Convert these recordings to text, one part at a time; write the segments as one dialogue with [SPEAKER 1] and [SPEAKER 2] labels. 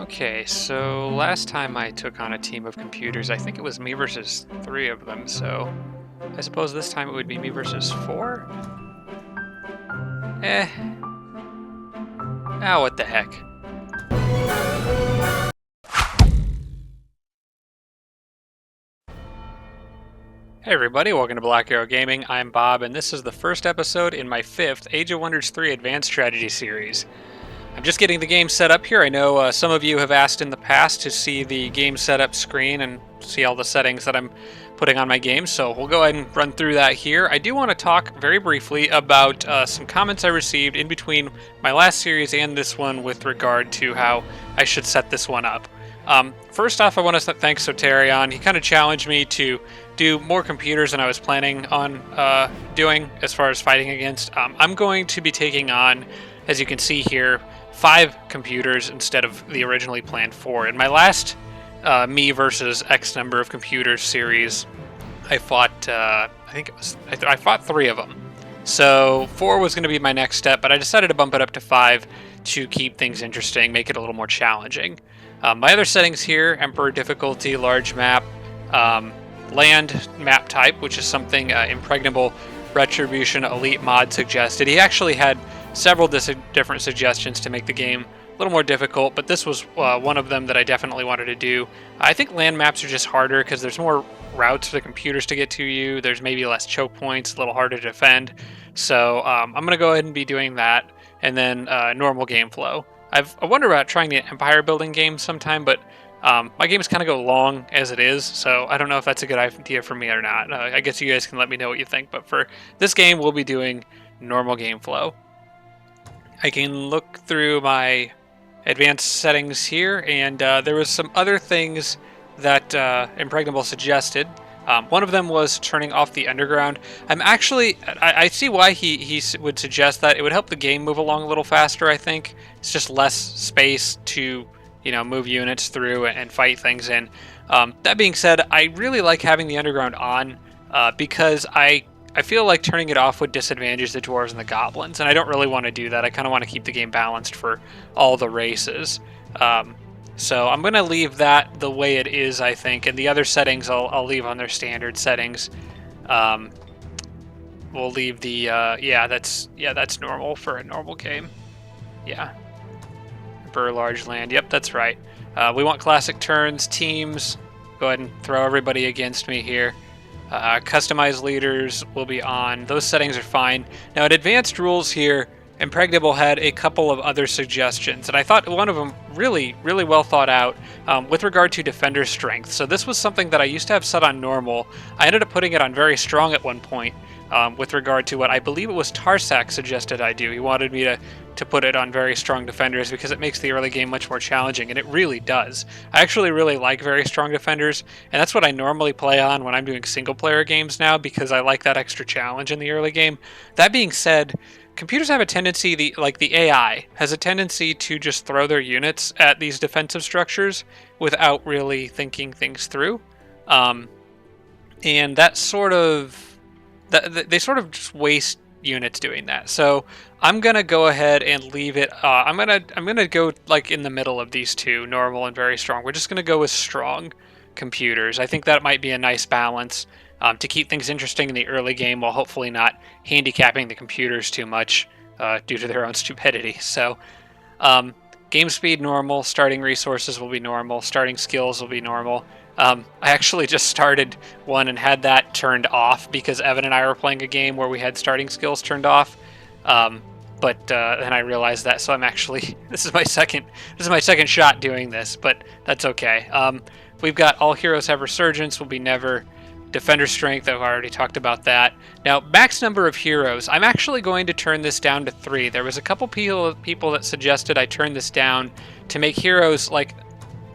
[SPEAKER 1] Okay, so last time I took on a team of computers, I think it was me versus three of them, so I suppose this time it would be me versus four? Eh, what the heck. Hey everybody, welcome to Black Arrow Gaming. I'm Bob, and this is the first episode in my fifth Age of Wonders 3 Advanced Strategy series. I'm just getting the game set up here. I know some of you have asked in the past to see the game setup screen and see all the settings that I'm putting on my game, so we'll go ahead and run through that here. I do want to talk very briefly about some comments I received in between my last series and this one with regard to how I should set this one up. First off, I want to thank Soterion. He kind of challenged me to do more computers than I was planning on doing as far as fighting against. I'm going to be taking on, as you can see here, 5 computers instead of the originally planned 4. In my last me versus X number of computers series, I fought, I fought 3 of them. So 4 was going to be my next step, but I decided to bump it up to 5 to keep things interesting, make it a little more challenging. My other settings here: Emperor difficulty, large map, land map type, which is something Impregnable Retribution Elite mod suggested. He actually had several different suggestions to make the game a little more difficult, but this was one of them that I definitely wanted to do. I think land maps are just harder because there's more routes for the computers to get to you. There's maybe less choke points, a little harder to defend. So I'm going to go ahead and be doing that, and then normal game flow. I wonder about trying the empire building game sometime, but my games kind of go long as it is, so I don't know if that's a good idea for me or not. I guess you guys can let me know what you think, but for this game, we'll be doing normal game flow. I can look through my advanced settings here, and there was some other things that Impregnable suggested. One of them was turning off the underground. I see why he would suggest that. It would help the game move along a little faster, I think. It's just less space to, move units through and fight things in. That being said, I really like having the underground on because I feel like turning it off would disadvantage the dwarves and the goblins, and I don't really want to do that. I kind of want to keep the game balanced for all the races. So I'm going to leave that the way it is, I think, and the other settings I'll leave on their standard settings. We'll leave the that's normal for a normal game. Yeah. For a large land. Yep, that's right. We want classic turns, teams. Go ahead and throw everybody against me here. Customized leaders will be on. Those settings are fine. Now, in advanced rules here, Impregnable had a couple of other suggestions, and I thought one of them really, really well thought out with regard to defender strength. So this was something that I used to have set on normal. I ended up putting it on very strong at one point with regard to what I believe it was Tarsak suggested I do. He wanted me to put it on very strong defenders because it makes the early game much more challenging, and it really does. I actually really like very strong defenders, and that's what I normally play on when I'm doing single-player games now because I like that extra challenge in the early game. That being said, computers have a tendency, the AI has a tendency to just throw their units at these defensive structures without really thinking things through, and that they sort of just waste units doing that. So I'm gonna go ahead and leave it. I'm gonna go like in the middle of these two, normal and very strong. We're just gonna go with strong computers. I think that might be a nice balance to keep things interesting in the early game while hopefully not handicapping the computers too much due to their own stupidity. So game speed normal, starting resources will be normal, starting skills will be normal. I actually just started one and had that turned off because Evan and I were playing a game where we had starting skills turned off. But then I realized that, so I'm actually this is my second shot doing this, but that's okay. We've got all heroes have resurgence, will be never. Defender strength, I've already talked about that. Now, max number of heroes, I'm actually going to turn this down to 3. There was a couple people that suggested I turn this down to make heroes, like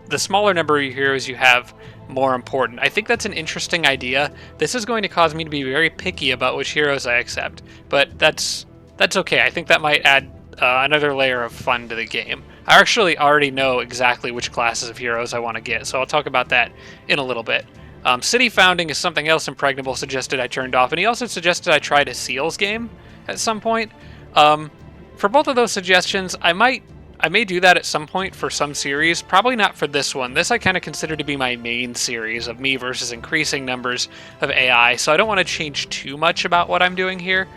[SPEAKER 1] the smaller number of heroes you have, more important. I think that's an interesting idea. This is going to cause me to be very picky about which heroes I accept, but that's okay. I think that might add another layer of fun to the game. I actually already know exactly which classes of heroes I want to get, so I'll talk about that in a little bit. City founding is something else Impregnable suggested I turned off, and he also suggested I tried a Seals game at some point. For both of those suggestions, I might I may do that at some point for some series, probably not for this one. This I kind of consider to be my main series of me versus increasing numbers of AI, so I don't want to change too much about what I'm doing here.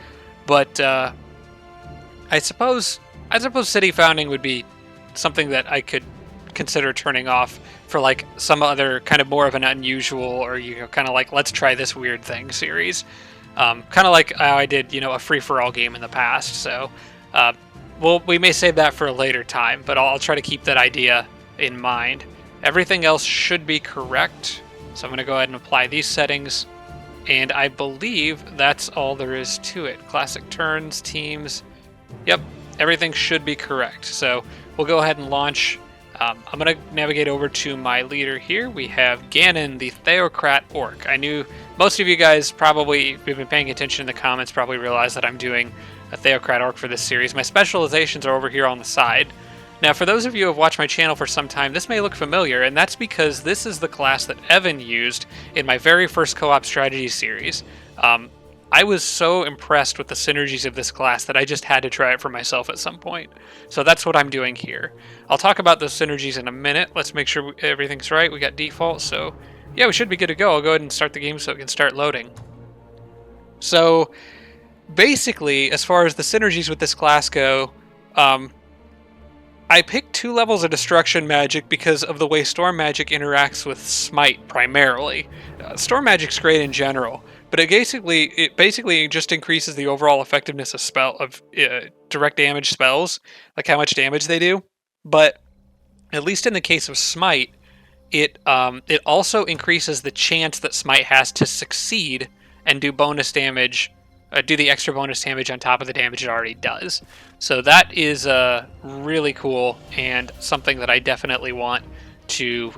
[SPEAKER 1] But I suppose city founding would be something that I could consider turning off for like some other kind of more of an unusual, or kind of like let's try this weird thing series, kind of like how I did a free-for-all game in the past. So we may save that for a later time, but I'll try to keep that idea in mind. Everything else should be correct, so I'm going to go ahead and apply these settings, and I believe that's all there is to it. Classic turns, teams, yep, everything should be correct. So we'll go ahead and launch. I'm going to navigate over to my leader here. We have Ganon the Theocratic orc. I knew most of you guys probably, if you've been paying attention in the comments, probably realize that I'm doing a Theocratic orc for this series. My specializations are over here on the side. Now, for those of you who have watched my channel for some time, this may look familiar, and that's because this is the class that Evan used in my very first co-op strategy series. I was so impressed with the synergies of this class that I just had to try it for myself at some point. So that's what I'm doing here. I'll talk about those synergies in a minute. Let's make sure everything's right. We got default, so yeah, we should be good to go. I'll go ahead and start the game so it can start loading. So basically, as far as the synergies with this class go, I picked 2 levels of destruction magic because of the way storm magic interacts with smite primarily. Storm magic's great in general, but it basically just increases the overall effectiveness of direct damage spells, like how much damage they do. But at least in the case of smite, it also increases the chance that smite has to succeed and do bonus damage. Do the extra bonus damage on top of the damage it already does. So that is really cool and something that I definitely want to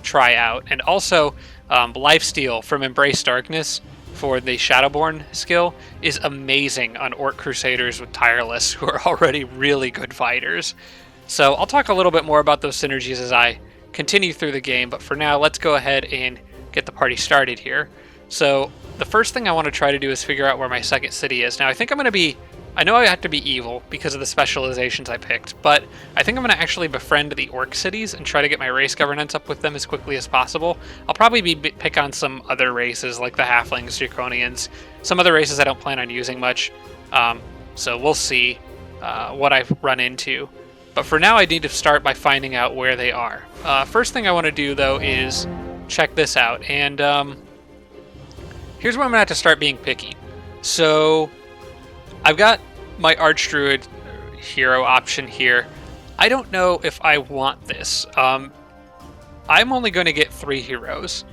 [SPEAKER 1] try out. And also, Lifesteal from Embrace Darkness for the Shadowborn skill is amazing on Orc Crusaders with Tireless, who are already really good fighters. So I'll talk a little bit more about those synergies as I continue through the game, but for now, let's go ahead and get the party started here. So the first thing I want to try to do is figure out where my second city is. Now, I think I know I have to be evil because of the specializations I picked, but I think I'm going to actually befriend the orc cities and try to get my race governance up with them as quickly as possible. I'll probably pick on some other races like the halflings, draconians, some other races I don't plan on using much. So we'll see what I run into. But for now, I need to start by finding out where they are. First thing I want to do, though, is check this out. And here's where I'm going to have to start being picky. So I've got my Archdruid hero option here. I don't know if I want this. I'm only going to get 3 heroes,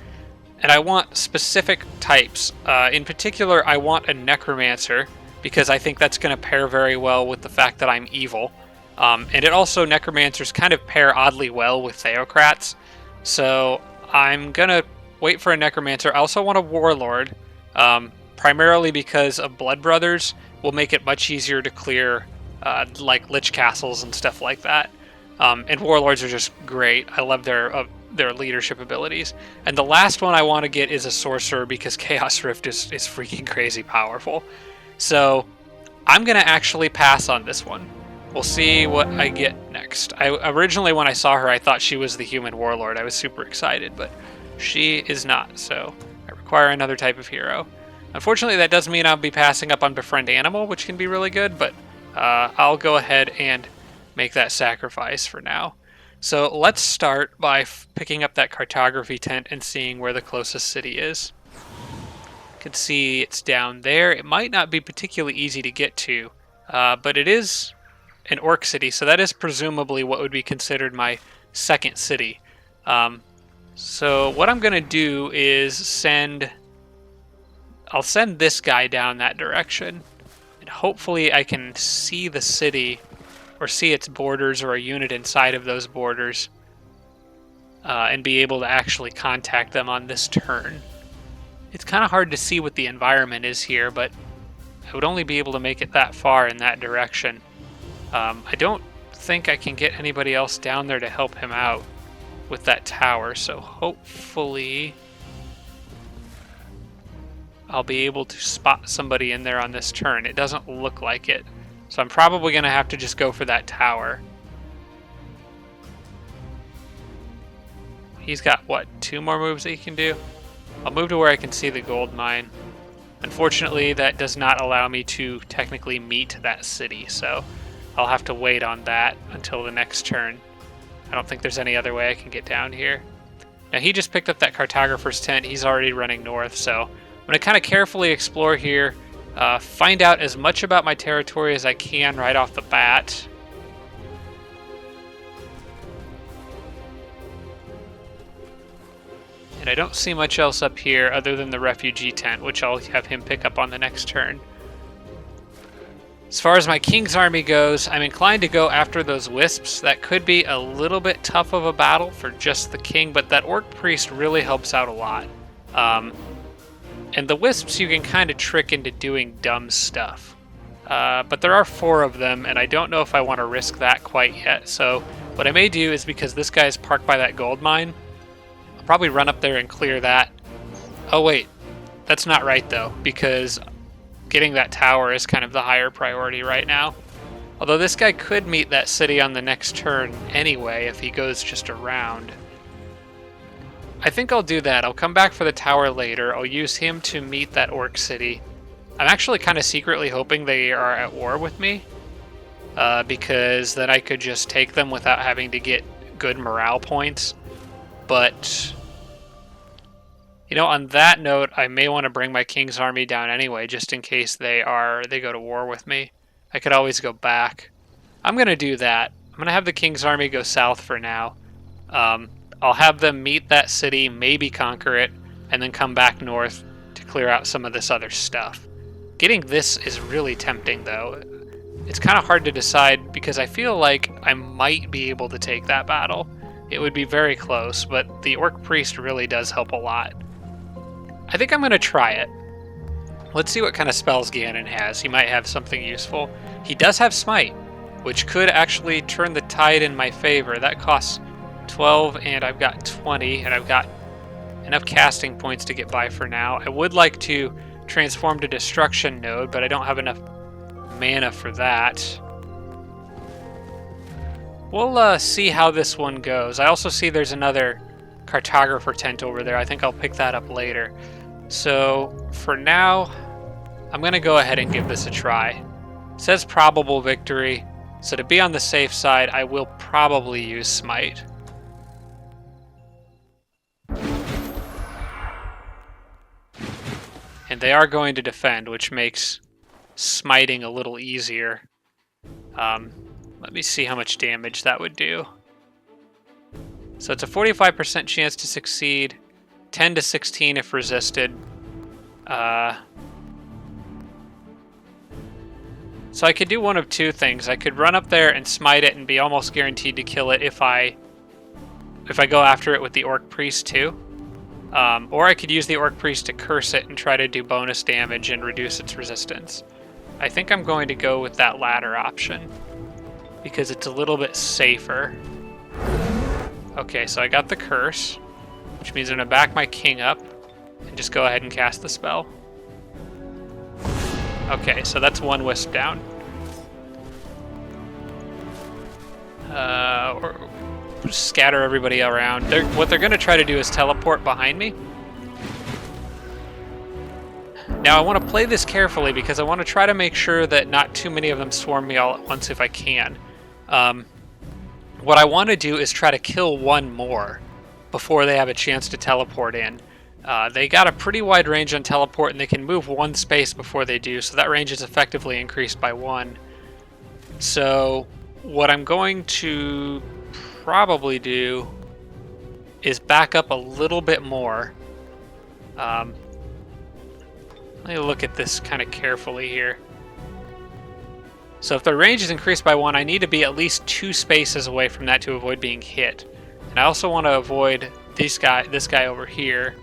[SPEAKER 1] and I want specific types. In particular, I want a Necromancer, because I think that's going to pair very well with the fact that I'm evil. And it also, Necromancers kind of pair oddly well with Theocrats. So I'm going to wait for a Necromancer. I also want a Warlord, primarily because of Blood Brothers will make it much easier to clear like Lich Castles and stuff like that. And Warlords are just great. I love their leadership abilities. And the last one I want to get is a Sorcerer, because Chaos Rift is freaking crazy powerful. So I'm going to actually pass on this one. We'll see what I get next. Originally, when I saw her, I thought she was the human warlord. I was super excited, but she is not. So I require another type of hero. Unfortunately, that does mean I'll be passing up on Befriend Animal, which can be really good, but I'll go ahead and make that sacrifice for now. So let's start by picking up that cartography tent and seeing where the closest city is. You can see it's down there. It might not be particularly easy to get to, but it is an orc city, so that is presumably what would be considered my second city. So what I'm going to do is I'll send this guy down that direction, and hopefully I can see the city, or see its borders, or a unit inside of those borders, and be able to actually contact them on this turn. It's kind of hard to see what the environment is here, but I would only be able to make it that far in that direction. I don't think I can get anybody else down there to help him out with that tower, so hopefully I'll be able to spot somebody in there on this turn. It doesn't look like it, so I'm probably going to have to just go for that tower. He's got, what, 2 more moves that he can do? I'll move to where I can see the gold mine. Unfortunately, that does not allow me to technically meet that city, so I'll have to wait on that until the next turn. I don't think there's any other way I can get down here. Now, he just picked up that cartographer's tent. He's already running north, so I'm going to kind of carefully explore here, find out as much about my territory as I can right off the bat. And I don't see much else up here other than the refugee tent, which I'll have him pick up on the next turn. As far as my king's army goes, I'm inclined to go after those wisps. That could be a little bit tough of a battle for just the king, but that orc priest really helps out a lot. And the wisps you can kind of trick into doing dumb stuff. But there are 4 of them, and I don't know if I want to risk that quite yet. So what I may do is, because this guy's parked by that gold mine, I'll probably run up there and clear that. Oh wait, that's not right though, because getting that tower is kind of the higher priority right now. Although this guy could meet that city on the next turn anyway if he goes just around. I think I'll do that. I'll come back for the tower later. I'll use him to meet that orc city. I'm actually kind of secretly hoping they are at war with me, because then I could just take them without having to get good morale points. But you know, on that note, I may want to bring my king's army down anyway, just in case they go to war with me. I could always go back. I'm going to do that. I'm going to have the king's army go south for now. I'll have them meet that city, maybe conquer it, and then come back north to clear out some of this other stuff. Getting this is really tempting, though. It's kind of hard to decide because I feel like I might be able to take that battle. It would be very close, but the orc priest really does help a lot. I think I'm going to try it. Let's see what kind of spells Ganon has. He might have something useful. He does have Smite, which could actually turn the tide in my favor. That costs 12, and I've got 20, and I've got enough casting points to get by for now. I would like to transform to Destruction Node, but I don't have enough mana for that. We'll see how this one goes. I also see there's another cartographer tent over there. I think I'll pick that up later. So for now, I'm going to go ahead and give this a try. It says probable victory, so to be on the safe side, I will probably use Smite. And they are going to defend, which makes smiting a little easier. Let me see how much damage that would do. So it's a 45% chance to succeed, 10 to 16 if resisted. So I could do one of 2 things. I could run up there and smite it and be almost guaranteed to kill it if I go after it with the orc priest too. Or I could use the orc priest to curse it and try to do bonus damage and reduce its resistance. I think I'm going to go with that latter option because it's a little bit safer. Okay, so I got the curse, which means I'm going to back my king up and just go ahead and cast the spell. Okay, so that's 1 wisp down. Or just scatter everybody around. What they're going to try to do is teleport behind me. Now I want to play this carefully because I want to try to make sure that not too many of them swarm me all at once if I can. What I want to do is try to kill 1 more before they have a chance to teleport in. They got a pretty wide range on teleport, and they can move 1 space before they do, so that range is effectively increased by 1. So what I'm going to probably do is back up a little bit more. Let me look at this kind of carefully here. So if the range is increased by 1, I need to be at least 2 spaces away from that to avoid being hit. And I also want to avoid this guy over here.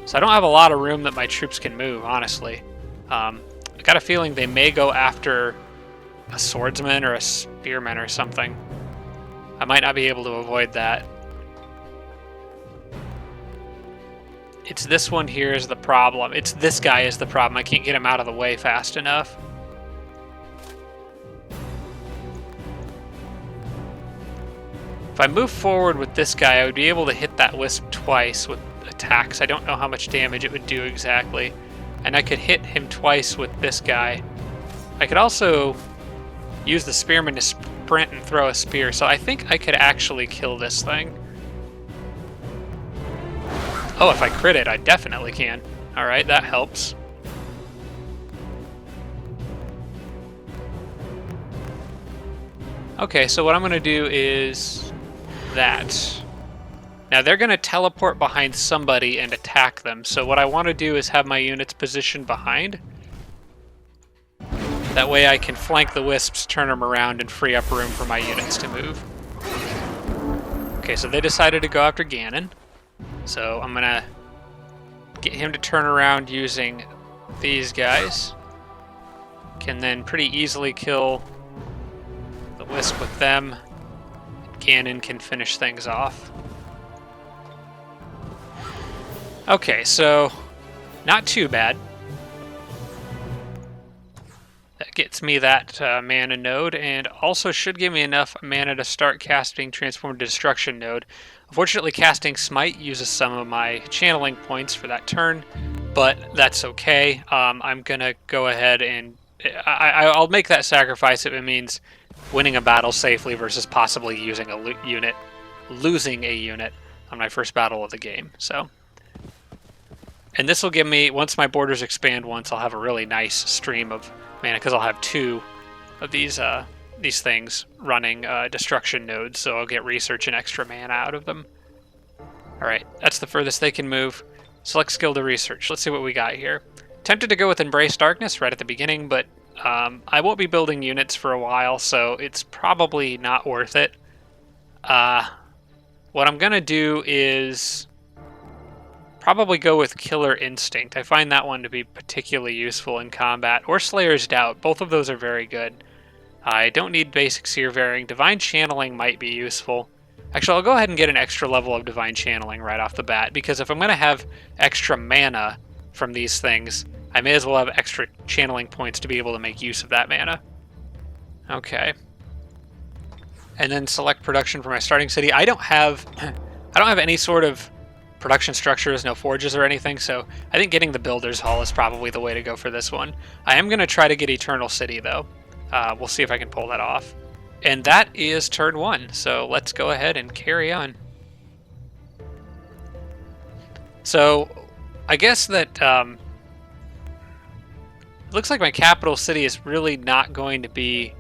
[SPEAKER 1] So I don't have a lot of room that my troops can move, honestly. I got a feeling they may go after a swordsman or a spearman or something. I might not be able to avoid that. It's this one here is the problem. It's this guy is the problem. I can't get him out of the way fast enough. If If I move forward with this guy, I would be able to hit that wisp twice with attacks. I don't know how much damage it would do exactly. And I could hit him twice with this guy. I could also use the spearman to sprint and throw a spear, so I think I could actually kill this thing. Oh, if I crit it, I definitely can. Alright, that helps. Okay, so what I'm going to do is that. Now they're going to teleport behind somebody and attack them, so what I want to do is have my units positioned behind. That way I can flank the wisps, turn them around, and free up room for my units to move. Okay, so they decided to go after Ganon. So I'm going to get him to turn around using these guys. Can then pretty easily kill the wisp with them. Ganon can finish things off. Okay, so not too bad. That gets me that mana node, and also should give me enough mana to start casting Transform to Destruction node. Unfortunately, casting Smite uses some of my channeling points for that turn, but that's okay. I'm going to go ahead and I'll make that sacrifice if it means winning a battle safely versus possibly using losing a unit on my first battle of the game. So, and this will give me, once my borders expand once, I'll have a really nice stream of mana, because I'll have two of these things running destruction nodes, so I'll get research and extra mana out of them. Alright, that's the furthest they can move. Select skill to research. Let's see what we got here. Tempted to go with Embrace Darkness right at the beginning, but I won't be building units for a while, so it's probably not worth it. What I'm going to do is probably go with Killer Instinct. I find that one to be particularly useful in combat. Or Slayer's Doubt. Both of those are very good. I don't need basic Seer Varying. Divine Channeling might be useful. Actually, I'll go ahead and get an extra level of Divine Channeling right off the bat, because if I'm going to have extra mana from these things, I may as well have extra channeling points to be able to make use of that mana. Okay. And then select production for my starting city. I don't have any sort of production structures, no forges or anything, so I think getting the Builder's Hall is probably the way to go for this one. I am going to try to get Eternal City, though. We'll see if I can pull that off. And that is turn one, so let's go ahead and carry on. So, I guess that it looks like my capital city is really not going to be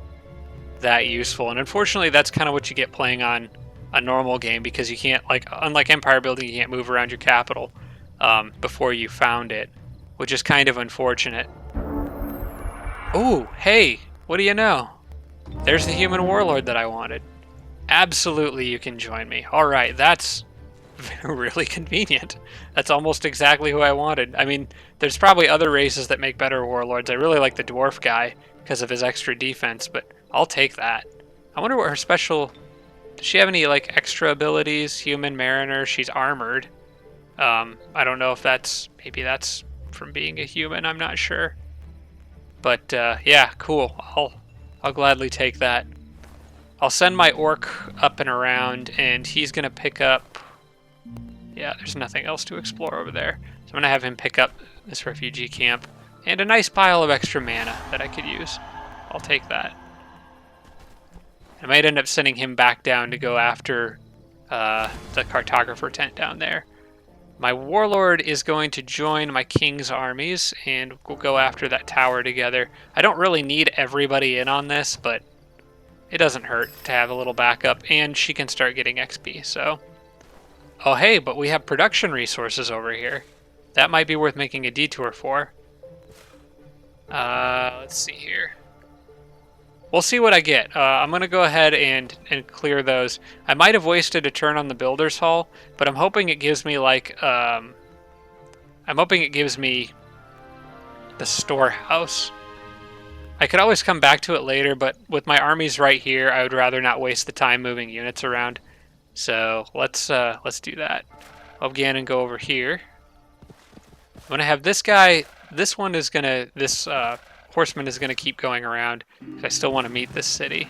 [SPEAKER 1] that useful, and unfortunately that's kind of what you get playing on a normal game, because you can't, unlike Empire Building, you can't move around your capital before you found it, which is kind of unfortunate. Ooh, hey, what do you know? There's the human warlord that I wanted. Absolutely, you can join me. Alright, that's really convenient. That's almost exactly who I wanted. I mean, there's probably other races that make better warlords. I really like the dwarf guy because of his extra defense, but I'll take that. I wonder what her special... Does she have any, extra abilities? Human Mariner, she's armored. I don't know if that's... Maybe that's from being a human, I'm not sure. But, yeah, cool. I'll gladly take that. I'll send my orc up and around, and he's going to pick up... Yeah, there's nothing else to explore over there. So I'm going to have him pick up this refugee camp. And a nice pile of extra mana that I could use. I'll take that. I might end up sending him back down to go after the cartographer tent down there. My warlord is going to join my king's armies, and we'll go after that tower together. I don't really need everybody in on this, but it doesn't hurt to have a little backup, and she can start getting XP, so... Oh hey, but we have production resources over here. That might be worth making a detour for. Let's see here. We'll see what I get. I'm going to go ahead and clear those. I might have wasted a turn on the Builder's Hall, but I'm hoping it gives me, I'm hoping it gives me the storehouse. I could always come back to it later, but with my armies right here, I would rather not waste the time moving units around. So let's do that. I'll have Ganon go over here. I'm going to have this guy... This one is going to... This... Horseman is going to keep going around, because I still want to meet this city.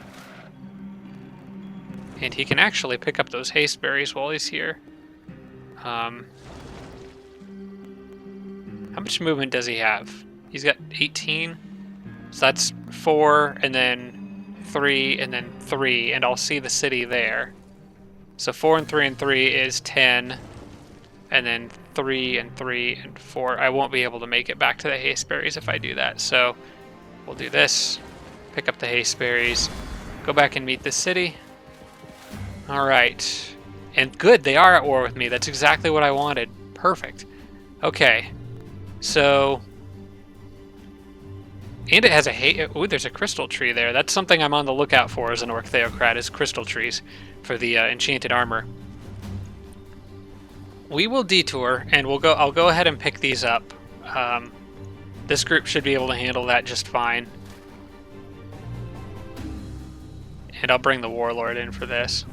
[SPEAKER 1] And he can actually pick up those haste berries while he's here. How much movement does he have? He's got 18. So that's 4, and then 3, and then 3, and I'll see the city there. So 4 and 3 and 3 is 10, and then 3 and 3 and 4. I won't be able to make it back to the haste berries if I do that. So we'll do this, pick up the haste berries, go back and meet the city. All right, and good, they are at war with me. That's exactly what I wanted. Perfect. Okay, so, and it has a ooh, there's a crystal tree there. That's something I'm on the lookout for as an orc theocrat, is crystal trees for the enchanted armor. We will detour, and I'll go ahead and pick these up. This group should be able to handle that just fine. And I'll bring the warlord in for this.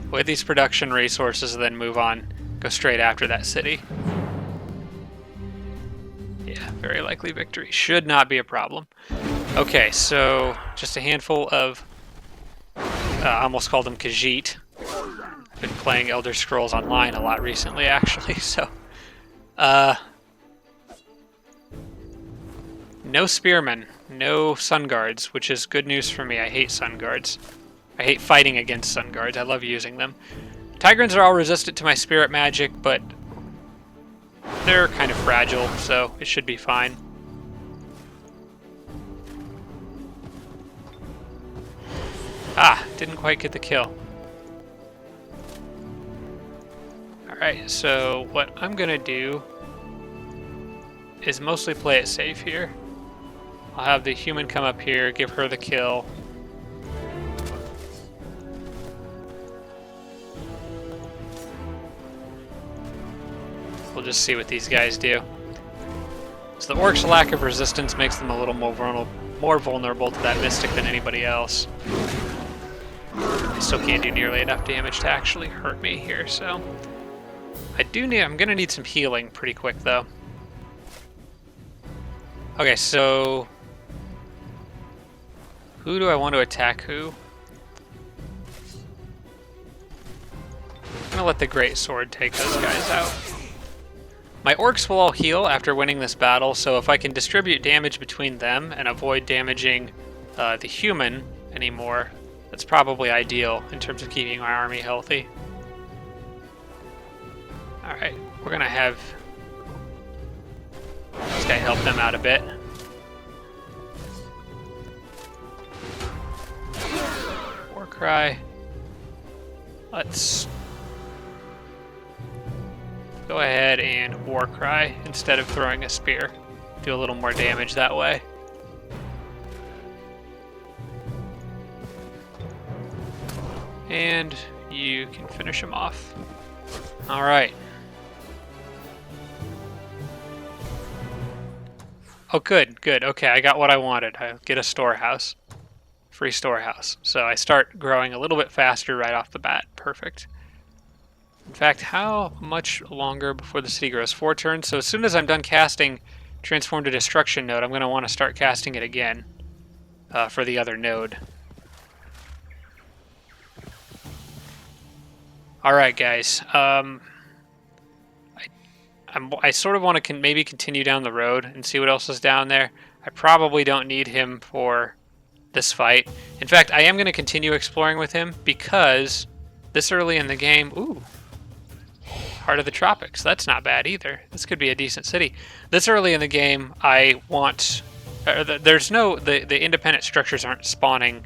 [SPEAKER 1] With these production resources, then move on. Go straight after that city. Yeah, very likely victory. Should not be a problem. Okay, so just a handful of... I almost called them Khajiit. I've been playing Elder Scrolls Online a lot recently, actually, so... no spearmen, no sun guards, which is good news for me. I hate sun guards. I hate fighting against sun guards. I love using them. Tigrans are all resistant to my spirit magic, but they're kind of fragile, so it should be fine. Ah, didn't quite get the kill. Alright, so what I'm gonna do is mostly play it safe here. I'll have the human come up here, give her the kill. We'll just see what these guys do. So the orcs' lack of resistance makes them a little more vulnerable to that mystic than anybody else. They still can't do nearly enough damage to actually hurt me here, so... I'm gonna need some healing pretty quick, though. Okay, so... who do I want to attack who? I'm gonna let the Great Sword take those guys out. My orcs will all heal after winning this battle, so if I can distribute damage between them and avoid damaging the human anymore, that's probably ideal in terms of keeping my army healthy. Alright, we're gonna have this guy help them out a bit. War cry. Let's go ahead and war cry instead of throwing a spear. Do a little more damage that way. And you can finish him off. All right. Oh, good, good. Okay, I got what I wanted. I get a storehouse. Free storehouse. So I start growing a little bit faster right off the bat. Perfect. In fact, how much longer before the city grows? 4 turns. So as soon as I'm done casting Transform to Destruction node, I'm going to want to start casting it again for the other node. Alright, guys. I sort of want to maybe continue down the road and see what else is down there. I probably don't need him for this fight. In fact, I am going to continue exploring with him because this early in the game... Ooh. Heart of the Tropics. That's not bad either. This could be a decent city. This early in the game, I want... there's no... The independent structures aren't spawning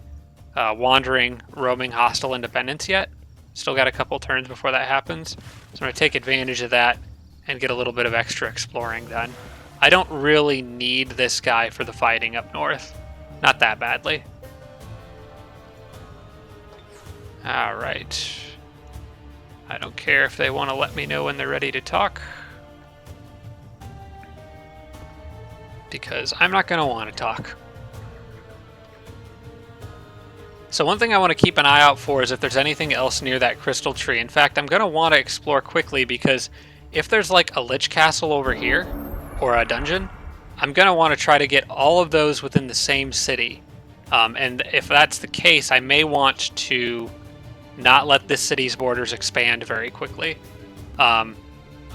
[SPEAKER 1] wandering, roaming, hostile independents yet. Still got a couple turns before that happens. So I'm going to take advantage of that and get a little bit of extra exploring done. I don't really need this guy for the fighting up north. Not that badly. Alright. I don't care if they want to let me know when they're ready to talk. Because I'm not going to want to talk. So one thing I want to keep an eye out for is if there's anything else near that crystal tree. In fact, I'm going to want to explore quickly because if there's like a lich castle over here or a dungeon, I'm going to want to try to get all of those within the same city. And if that's the case, I may want to not let this city's borders expand very quickly. I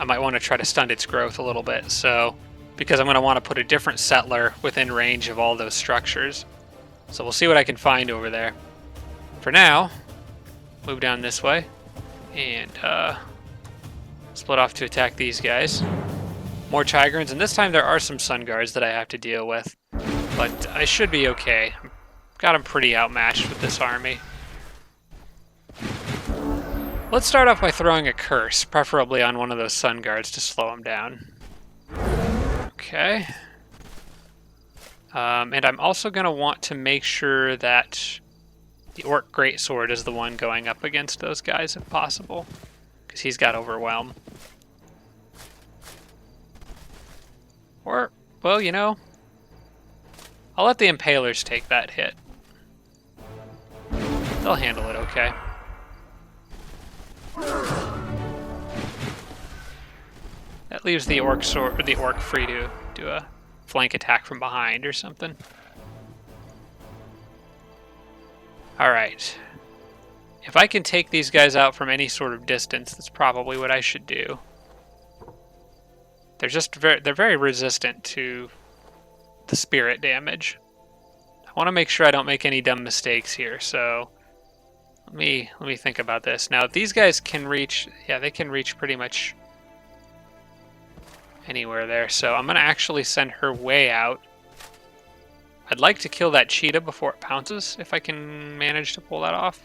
[SPEAKER 1] might want to try to stunt its growth a little bit, so because I'm going to want to put a different settler within range of all those structures. So we'll see what I can find over there. For now, move down this way and split off to attack these guys. More Tigrans, and this time there are some Sun Guards that I have to deal with, but I should be okay. Got them pretty outmatched with this army. Let's start off by throwing a curse, preferably on one of those Sun Guards to slow them down. Okay. And I'm also going to want to make sure that the Orc Greatsword is the one going up against those guys if possible, because he's got Overwhelm. Or, well, you know, I'll let the Impalers take that hit. They'll handle it okay. That leaves the Orc sword, or the Orc free to do a flank attack from behind or something. Alright. If I can take these guys out from any sort of distance, that's probably what I should do. They're very resistant to the spirit damage. I want to make sure I don't make any dumb mistakes here, so let me think about this. Now, these guys can reach, yeah, they can reach pretty much anywhere there, so I'm going to actually send her way out. I'd like to kill that cheetah before it pounces, if I can manage to pull that off.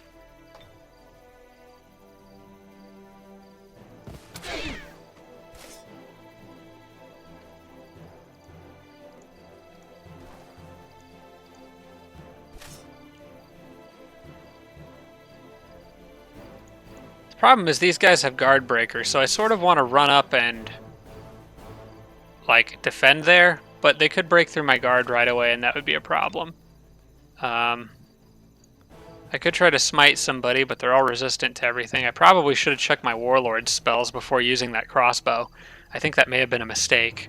[SPEAKER 1] The problem is these guys have guard breakers, so I sort of want to run up and like defend there, but they could break through my guard right away and that would be a problem. I could try to smite somebody, but they're all resistant to everything. I probably should have checked my warlord spells before using that crossbow. I think that may have been a mistake.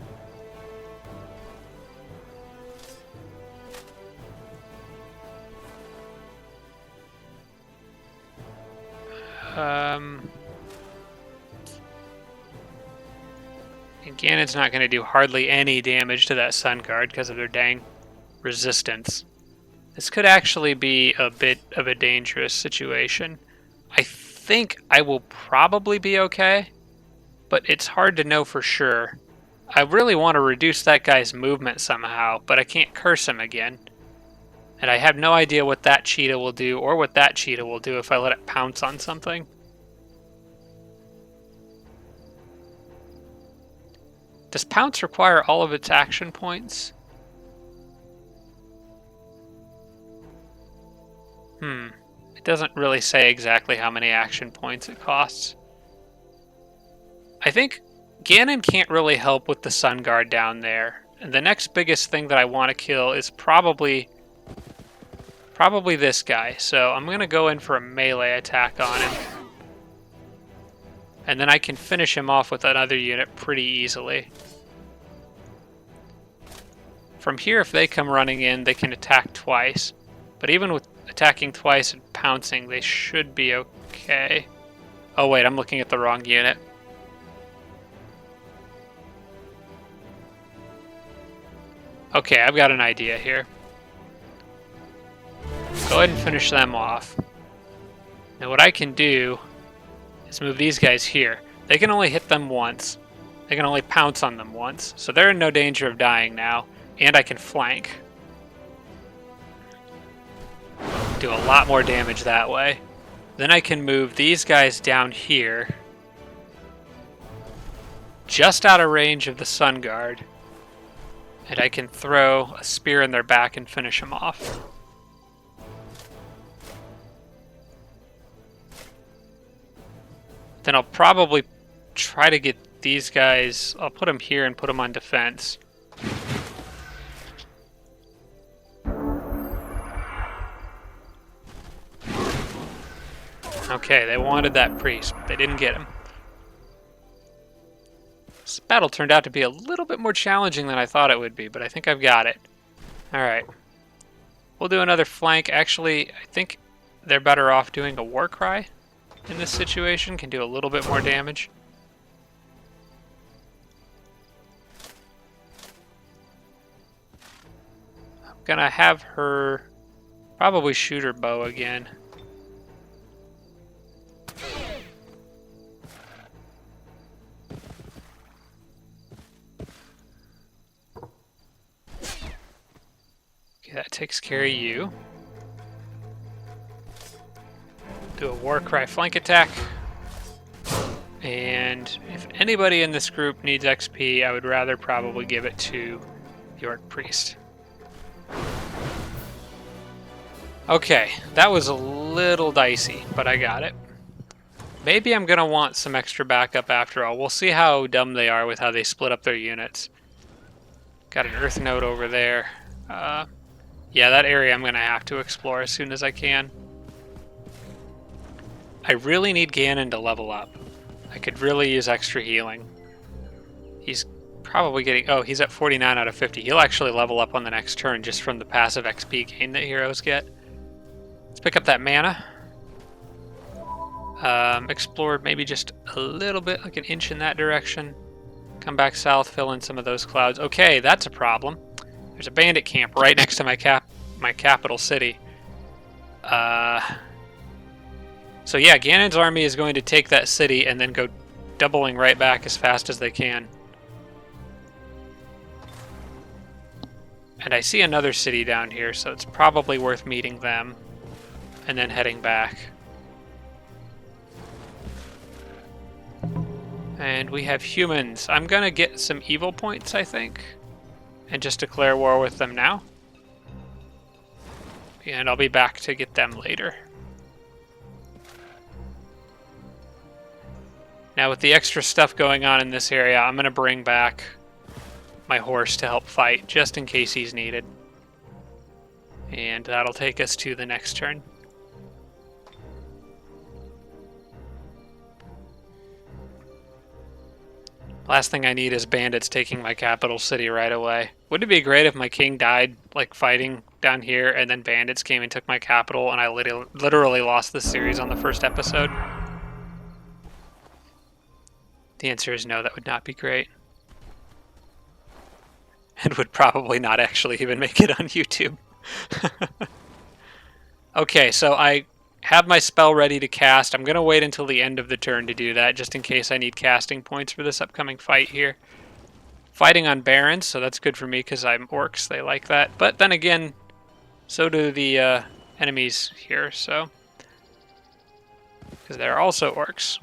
[SPEAKER 1] And Ganon's not going to do hardly any damage to that Sun Guard because of their dang resistance. This could actually be a bit of a dangerous situation. I think I will probably be okay, but it's hard to know for sure. I really want to reduce that guy's movement somehow, but I can't curse him again. And I have no idea what that cheetah will do or what that cheetah will do if I let it pounce on something. Does pounce require all of its action points? It doesn't really say exactly how many action points it costs. I think Ganon can't really help with the Sun Guard down there. And the next biggest thing that I want to kill is probably this guy. So I'm going to go in for a melee attack on him. And then I can finish him off with another unit pretty easily. From here, if they come running in, they can attack twice. But even with attacking twice and pouncing, they should be okay. Oh wait, I'm looking at the wrong unit. Okay, I've got an idea here. Go ahead and finish them off. Now what I can do is move these guys here. They can only hit them once. They can only pounce on them once. So they're in no danger of dying now. And I can flank. Do a lot more damage that way. Then I can move these guys down here. Just out of range of the Sun Guard. And I can throw a spear in their back and finish them off. Then I'll probably try to get these guys... I'll put them here and put them on defense. Okay, they wanted that priest, but they didn't get him. This battle turned out to be a little bit more challenging than I thought it would be, but I think I've got it. Alright. We'll do another flank. Actually, I think they're better off doing a war cry in this situation, can do a little bit more damage. I'm gonna have her probably shoot her bow again. Okay, that takes care of you. Do a war cry flank attack. And if anybody in this group needs XP, I would rather probably give it to the Orc Priest. Okay, that was a little dicey, but I got it. Maybe I'm gonna want some extra backup after all. We'll see how dumb they are with how they split up their units. Got an Earth Node over there. Yeah, that area I'm gonna have to explore as soon as I can. I really need Ganon to level up. I could really use extra healing. He's probably getting... Oh, he's at 49 out of 50. He'll actually level up on the next turn just from the passive XP gain that heroes get. Let's pick up that mana. Explore maybe just a little bit, like an inch in that direction. Come back south, fill in some of those clouds. Okay, that's a problem. There's a bandit camp right next to my capital city. So yeah, Ganon's army is going to take that city and then go doubling right back as fast as they can. And I see another city down here, so it's probably worth meeting them and then heading back. And we have humans. I'm gonna get some evil points, I think, and just declare war with them now. And I'll be back to get them later. Now with the extra stuff going on in this area, I'm gonna bring back my horse to help fight, just in case he's needed. And that'll take us to the next turn. Last thing I need is bandits taking my capital city right away. Wouldn't it be great if my king died, like, fighting down here, and then bandits came and took my capital, and I literally lost this series on the first episode? The answer is no, that would not be great. And would probably not actually even make it on YouTube. Okay, so I have my spell ready to cast. I'm going to wait until the end of the turn to do that, just in case I need casting points for this upcoming fight here. Fighting on Barons, so that's good for me because I'm orcs. They like that. But then again, so do the enemies here, so... because they're also orcs.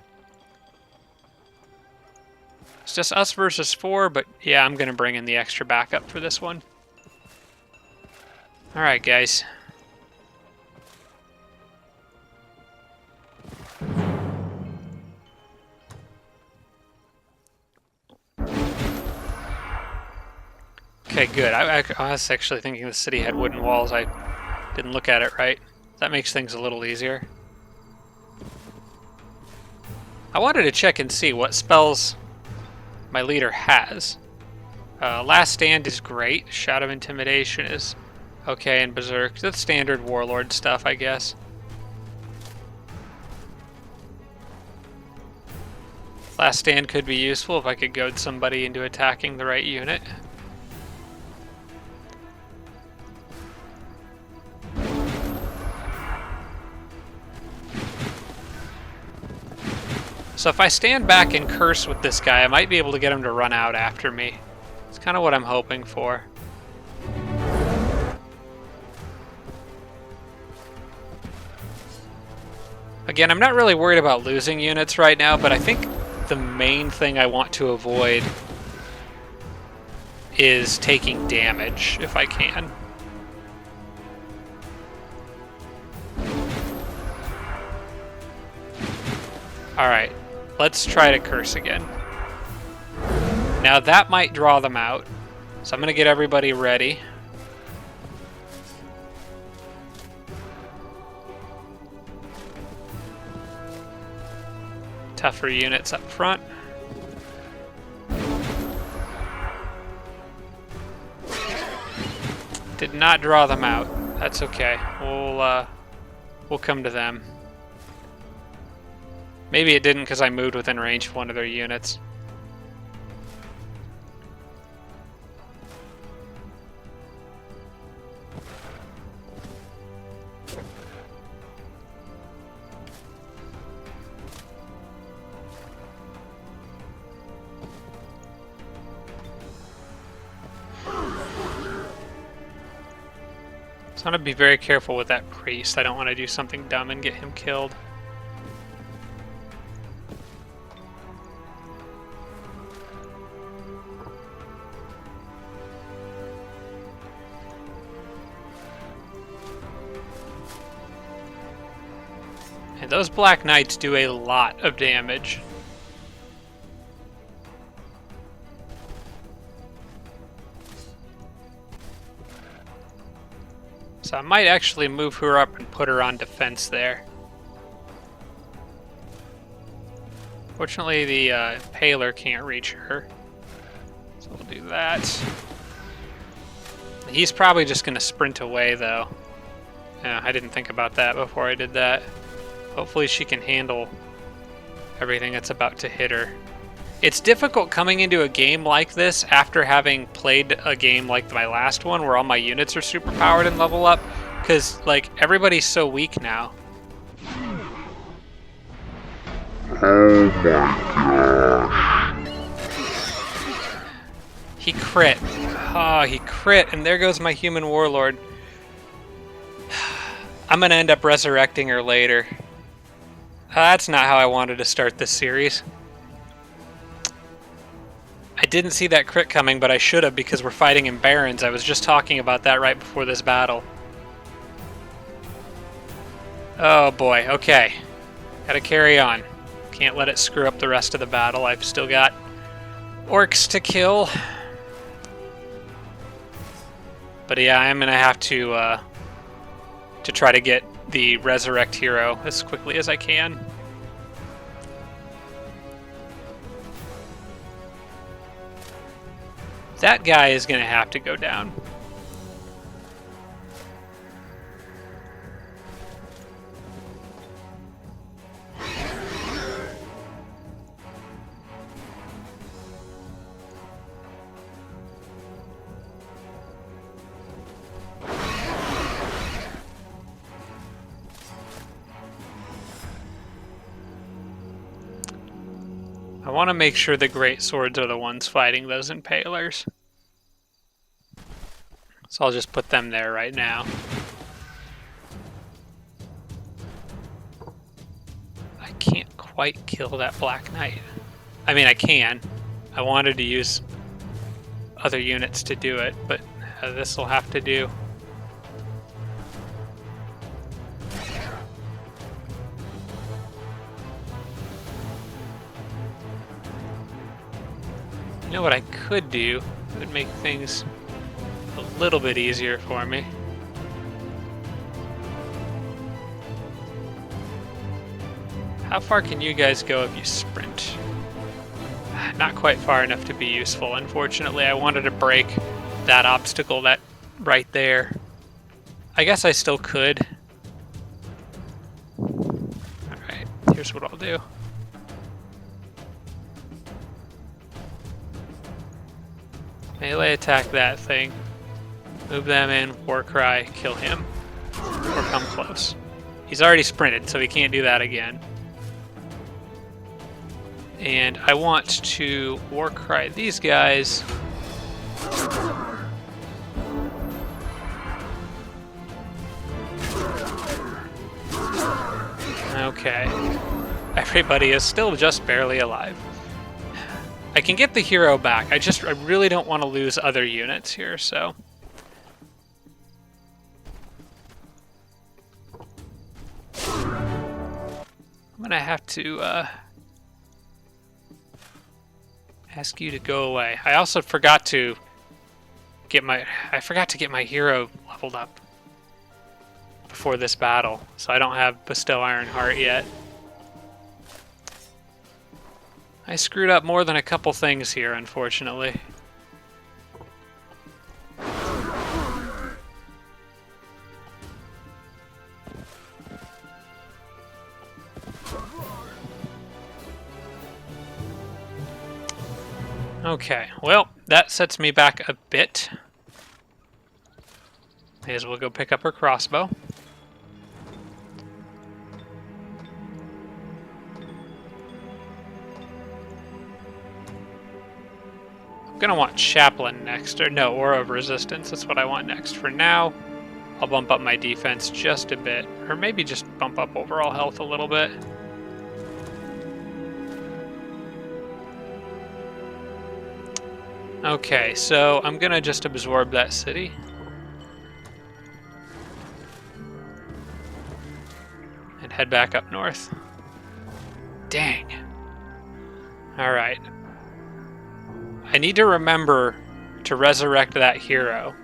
[SPEAKER 1] It's just us versus 4, but yeah, I'm going to bring in the extra backup for this one. Alright, guys. Okay, good. I was actually thinking the city had wooden walls. I didn't look at it right. That makes things a little easier. I wanted to check and see what spells my leader has. Last Stand is great. Shout of Intimidation is okay, and Berserk. That's standard Warlord stuff, I guess. Last Stand could be useful if I could goad somebody into attacking the right unit. So if I stand back and curse with this guy, I might be able to get him to run out after me. It's kind of what I'm hoping for. Again, I'm not really worried about losing units right now, but I think the main thing I want to avoid is taking damage, if I can. Alright. Let's try to curse again. Now that might draw them out. So I'm going to get everybody ready. Tougher units up front. Did not draw them out. That's okay. we'll come to them. Maybe it didn't because I moved within range of one of their units. So I'm going to be very careful with that priest. I don't want to do something dumb and get him killed. And those Black Knights do a lot of damage. So I might actually move her up and put her on defense there. Fortunately, the Impaler can't reach her. So we'll do that. He's probably just going to sprint away, though. Yeah, I didn't think about that before I did that. Hopefully she can handle everything that's about to hit her. It's difficult coming into a game like this after having played a game like my last one where all my units are super powered and level up, because like everybody's so weak now.
[SPEAKER 2] Oh my gosh.
[SPEAKER 1] He crit. Oh, he crit, and there goes my human warlord. I'm gonna end up resurrecting her later. That's not how I wanted to start this series. I didn't see that crit coming, but I should have because we're fighting in Barrens. I was just talking about that right before this battle. Oh boy, okay. Gotta carry on. Can't let it screw up the rest of the battle. I've still got orcs to kill. But yeah, I'm gonna have to try to get the resurrect hero as quickly as I can. That guy is going to have to go down. I want to make sure the great swords are the ones fighting those impalers. So I'll just put them there right now. I can't quite kill that Black Knight. I mean, I can. I wanted to use other units to do it, but this will have to do. You know what I could do? It would make things a little bit easier for me. How far can you guys go if you sprint? Not quite far enough to be useful, unfortunately. I wanted to break that obstacle that right there. I guess I still could. Alright, here's what I'll do. Melee attack that thing. Move them in, war cry, kill him. Or come close. He's already sprinted, so he can't do that again. And I want to war cry these guys. Okay. Everybody is still just barely alive. I can get the hero back. I really don't want to lose other units here, so. I'm gonna have to ask you to go away. I also forgot to get my hero leveled up before this battle, so I don't have Bestow Ironheart yet. I screwed up more than a couple things here, unfortunately. Okay, well, that sets me back a bit. May as well go pick up her crossbow. I'm gonna want Chaplain next, or no, Aura of Resistance, that's what I want next. For now, I'll bump up my defense just a bit, or maybe just bump up overall health a little bit. Okay, so I'm gonna just absorb that city. And head back up north. Dang. Alright. I need to remember to resurrect that hero.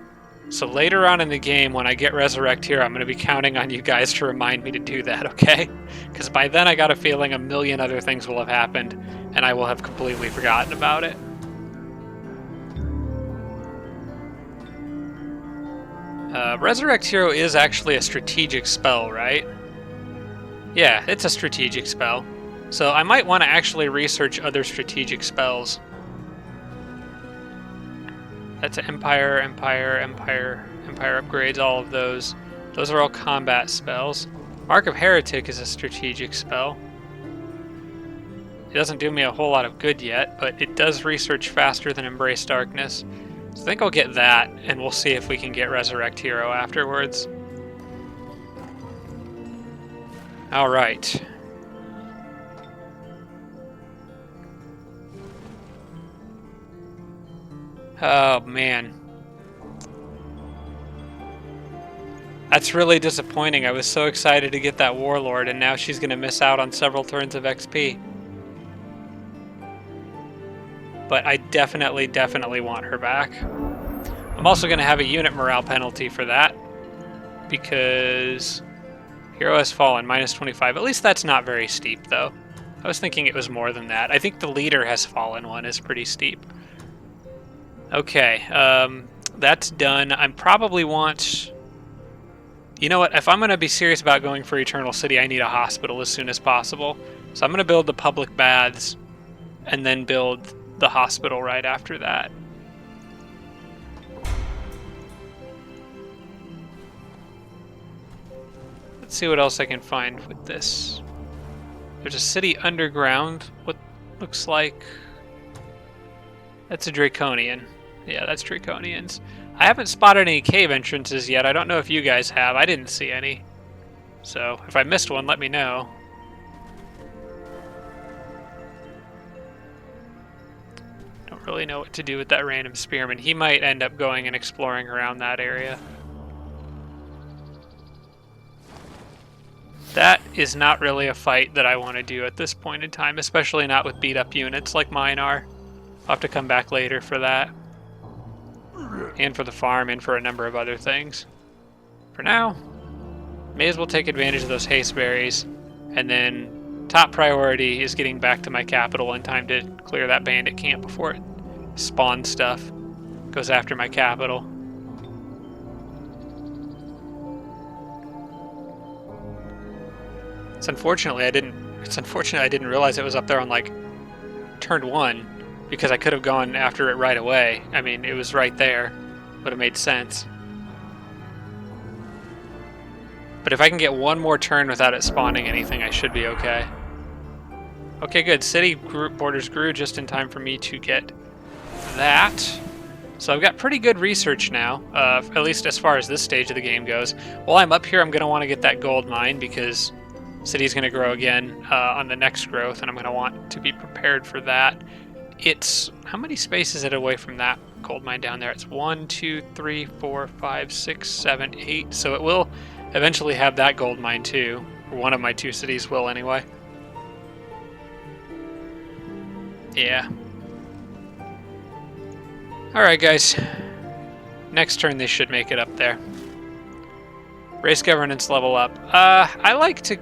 [SPEAKER 1] So later on in the game, when I get Resurrect Hero, I'm going to be counting on you guys to remind me to do that, okay? Because by then I got a feeling a million other things will have happened, and I will have completely forgotten about it. Resurrect Hero is actually a strategic spell, right? Yeah, it's a strategic spell. So I might want to actually research other strategic spells. That's Empire, Empire, Empire, Empire upgrades, all of those. Those are all combat spells. Mark of Heretic is a strategic spell. It doesn't do me a whole lot of good yet, but it does research faster than Embrace Darkness. So I think I'll get that, and we'll see if we can get Resurrect Hero afterwards. Alright. Oh, man. That's really disappointing. I was so excited to get that Warlord, and now she's going to miss out on several turns of XP. But I definitely want her back. I'm also going to have a unit morale penalty for that, because Hero has fallen, minus 25. At least that's not very steep, though. I was thinking it was more than that. I think the Leader has fallen one is pretty steep. Okay, that's done. I probably want... You know what? If I'm going to be serious about going for Eternal City, I need a hospital as soon as possible. So I'm going to build the public baths and then build the hospital right after that. Let's see what else I can find with this. There's a city underground. What looks like... That's a Draconian. Yeah, that's Draconians. I haven't spotted any cave entrances yet. I don't know if you guys have. I didn't see any. So, if I missed one, let me know. Don't really know what to do with that random spearman. He might end up going and exploring around that area. That is not really a fight that I want to do at this point in time, especially not with beat-up units like mine are. I'll have to come back later for that. And for the farm, and for a number of other things. For now, may as well take advantage of those haste berries. And then, top priority is getting back to my capital in time to clear that bandit camp before it spawns stuff. Goes after my capital. It's unfortunate I didn't realize it was up there on, like, turn 1. Because I could have gone after it right away. I mean, it was right there. Would have made sense. But if I can get one more turn without it spawning anything, I should be okay. Okay, good. City borders grew just in time for me to get that. So I've got pretty good research now, at least as far as this stage of the game goes. While I'm up here, I'm going to want to get that gold mine because city's going to grow again on the next growth, and I'm going to want to be prepared for that. It's... How many spaces is it away from that gold mine down there? It's 1, 2, 3, 4, 5, 6, 7, 8. So it will eventually have that gold mine too. Or one of my 2 cities will anyway. Yeah. Alright guys. Next turn they should make it up there. Race governance level up. I like to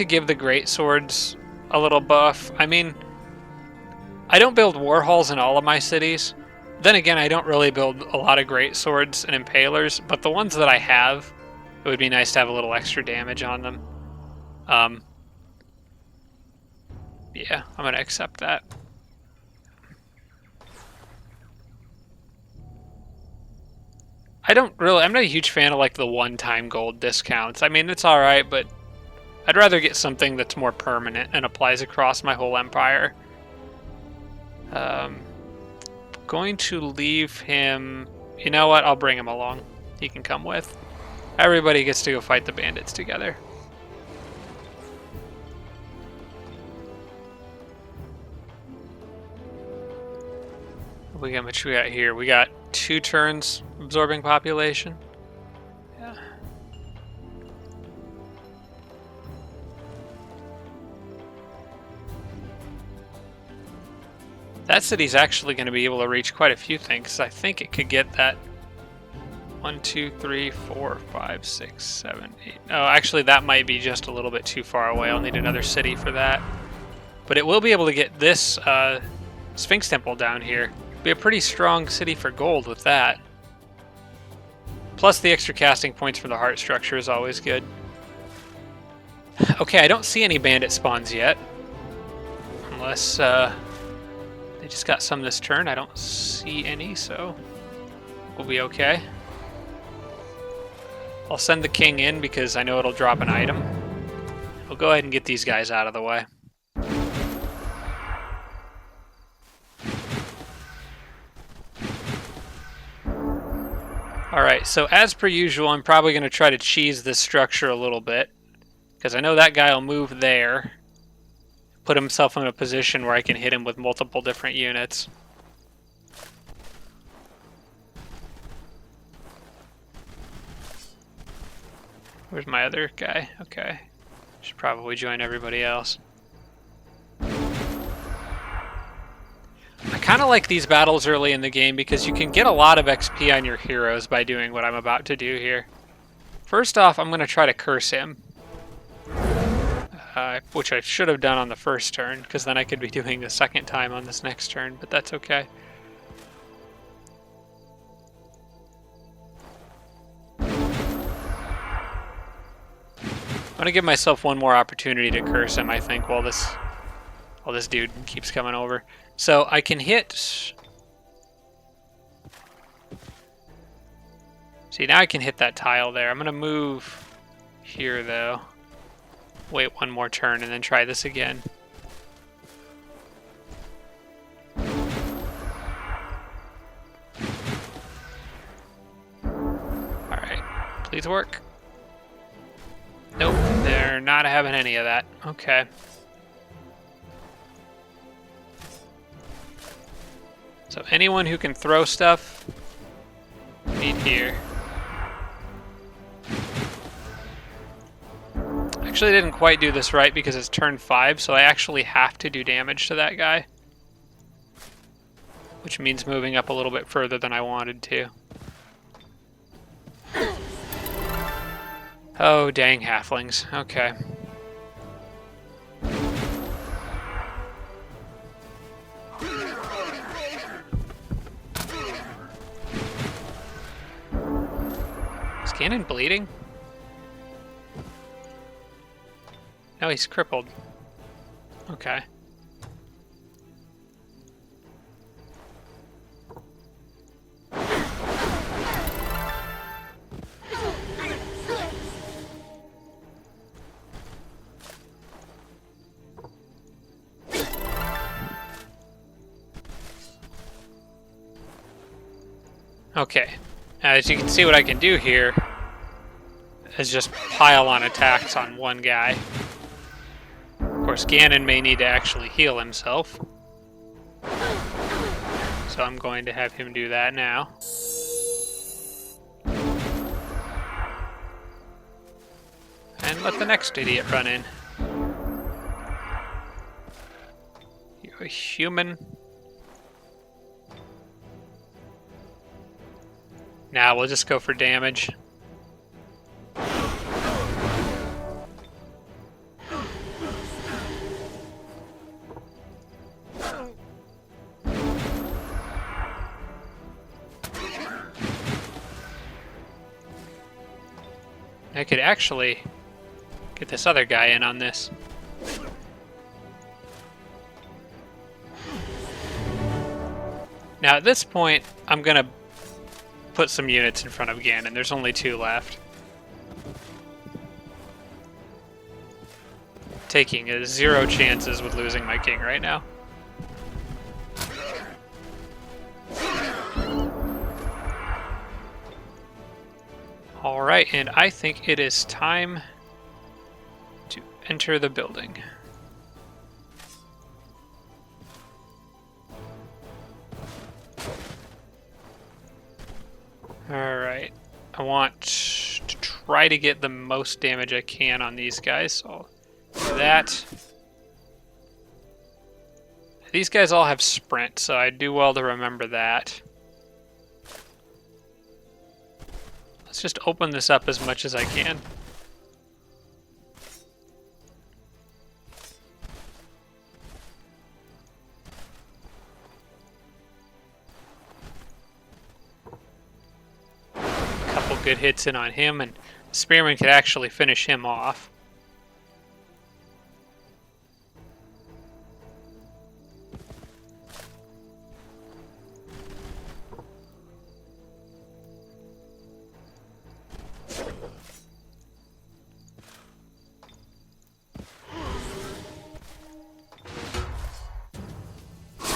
[SPEAKER 1] give the great swords a little buff. I mean... I don't build war halls in all of my cities. Then again, I don't really build a lot of great swords and impalers, but the ones that I have, it would be nice to have a little extra damage on them. Yeah, I'm going to accept that. I'm not a huge fan of like the one-time gold discounts. I mean, it's alright, but I'd rather get something that's more permanent and applies across my whole empire. Going to leave him... You know what? I'll bring him along. He can come with. Everybody gets to go fight the bandits together. How much we got here? We got 2 turns absorbing population. Yeah. That city's actually going to be able to reach quite a few things. I think it could get that 1, 2, 3, 4, 5, 6, 7, 8. Oh, actually, that might be just a little bit too far away. I'll need another city for that. But it will be able to get this Sphinx Temple down here. Be a pretty strong city for gold with that. Plus the extra casting points for the heart structure is always good. Okay, I don't see any bandit spawns yet. Unless they just got some this turn. I don't see any, so we'll be okay. I'll send the king in because I know it'll drop an item. We'll go ahead and get these guys out of the way. Alright, so as per usual, I'm probably going to try to cheese this structure a little bit. Because I know that guy will move there. Put himself in a position where I can hit him with multiple different units. Where's my other guy? Okay. Should probably join everybody else. I kind of like these battles early in the game because you can get a lot of XP on your heroes by doing what I'm about to do here. First off, I'm going to try to curse him. Which I should have done on the first turn, because then I could be doing the second time on this next turn, but that's okay. I'm going to give myself one more opportunity to curse him, I think, while this dude keeps coming over. So I can hit... See, now I can hit that tile there. I'm going to move here, though. Wait one more turn and then try this again. Alright, please work. Nope, they're not having any of that. Okay. So anyone who can throw stuff, meet here. Actually, I didn't quite do this right because it's turn 5, so I actually have to do damage to that guy. Which means moving up a little bit further than I wanted to. Oh, dang halflings. Okay. Is Ganon bleeding? No, he's crippled. Okay. Okay. Now, as you can see, what I can do here is just pile on attacks on one guy. Of course, Ganon may need to actually heal himself. So I'm going to have him do that now. And let the next idiot run in. You're a human. Now we'll just go for damage. I could actually get this other guy in on this. Now at this point, I'm gonna put some units in front of Ganon. There's only 2 left. Taking 0 chances with losing my king right now. Alright, and I think it is time to enter the building. Alright, I want to try to get the most damage I can on these guys, so I'll do that. These guys all have sprint, so I do well to remember that. Let's just open this up as much as I can. Couple good hits in on him, and the Spearman could actually finish him off.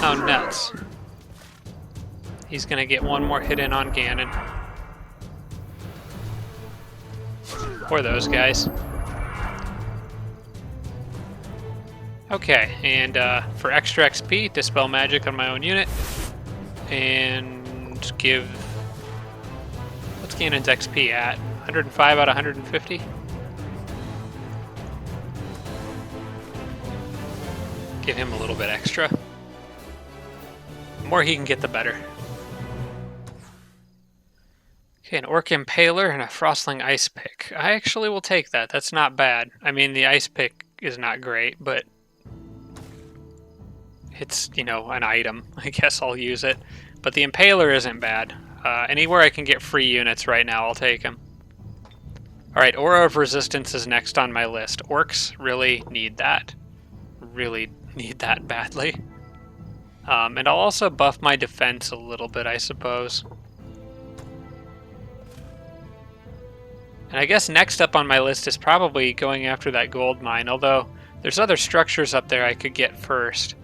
[SPEAKER 1] Oh, nuts. He's gonna get one more hit in on Ganon. Or those guys. Okay, and for extra XP, dispel magic on my own unit. And give... What's Ganon's XP at? 105 out of 150? Give him a little bit extra. The more he can get, the better. Okay, an Orc Impaler and a Frostling Ice Pick. I actually will take that. That's not bad. I mean, the Ice Pick is not great, but it's, you know, an item. I guess I'll use it. But the Impaler isn't bad. Anywhere I can get free units right now, I'll take them. Alright, Aura of Resistance is next on my list. Orcs really need that. Really need that badly. And I'll also buff my defense a little bit, I suppose. And I guess next up on my list is probably going after that gold mine, although there's other structures up there I could get first.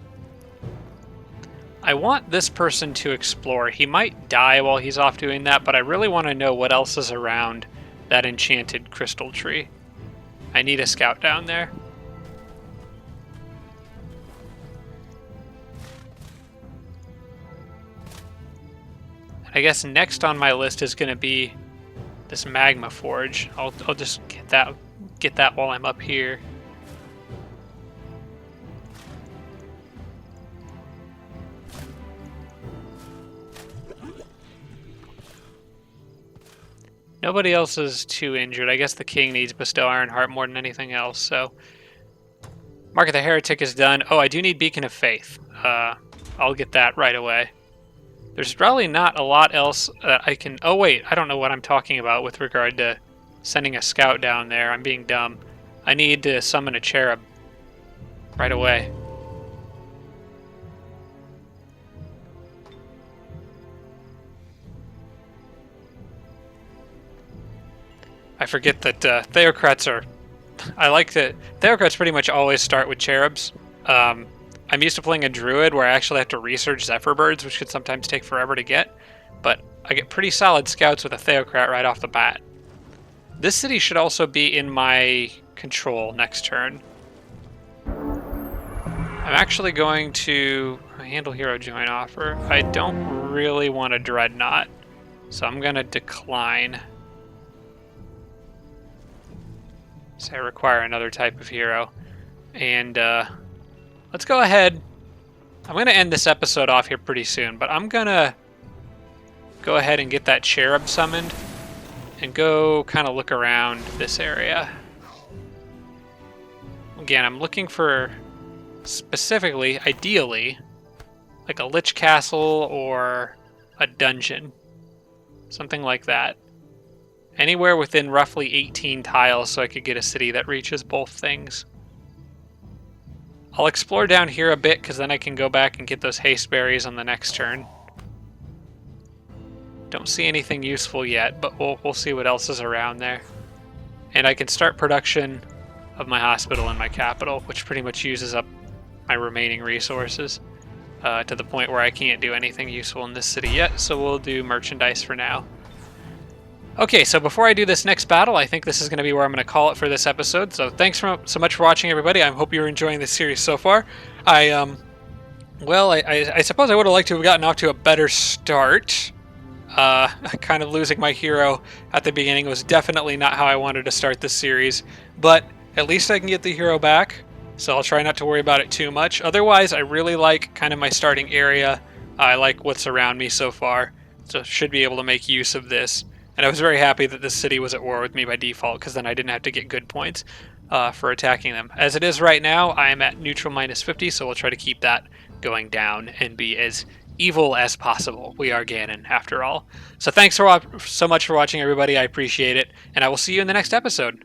[SPEAKER 1] I want this person to explore. He might die while he's off doing that, but I really want to know what else is around that enchanted crystal tree. I need a scout down there. I guess next on my list is going to be this magma forge. I'll just get that while I'm up here. Nobody else is too injured. I guess the king needs Bestow Ironheart more than anything else, so... Mark of the Heretic is done. Oh, I do need Beacon of Faith. I'll get that right away. There's probably not a lot else that I can... Oh, wait. I don't know what I'm talking about with regard to sending a scout down there. I'm being dumb. I need to summon a cherub right away. I forget that Theocrats are... I like that... Theocrats pretty much always start with cherubs. I'm used to playing a druid where I actually have to research Zephyr birds, which could sometimes take forever to get, but I get pretty solid scouts with a Theocrat right off the bat. This city should also be in my control next turn. I'm actually going to handle hero join offer. I don't really want a dreadnought, so I'm going to decline. So I require another type of hero. And let's go ahead. I'm going to end this episode off here pretty soon, but I'm going to go ahead and get that cherub summoned and go kind of look around this area. Again, I'm looking for specifically, ideally, like a Lich Castle or a dungeon. Something like that. Anywhere within roughly 18 tiles so I could get a city that reaches both things. I'll explore down here a bit because then I can go back and get those haste berries on the next turn. Don't see anything useful yet, but we'll see what else is around there. And I can start production of my hospital in my capital, which pretty much uses up my remaining resources to the point where I can't do anything useful in this city yet, so we'll do merchandise for now. Okay, so before I do this next battle, I think this is going to be where I'm going to call it for this episode. So thanks so much for watching, everybody. I hope you're enjoying this series so far. I suppose I would have liked to have gotten off to a better start. Kind of losing my hero at the beginning was definitely not how I wanted to start this series, but at least I can get the hero back, so I'll try not to worry about it too much. Otherwise, I really like kind of my starting area. I like what's around me so far, so should be able to make use of this. And I was very happy that this city was at war with me by default, because then I didn't have to get good points for attacking them. As it is right now, I am at neutral -50, so we'll try to keep that going down and be as evil as possible. We are Ganon, after all. So thanks so much for watching, everybody. I appreciate it, and I will see you in the next episode.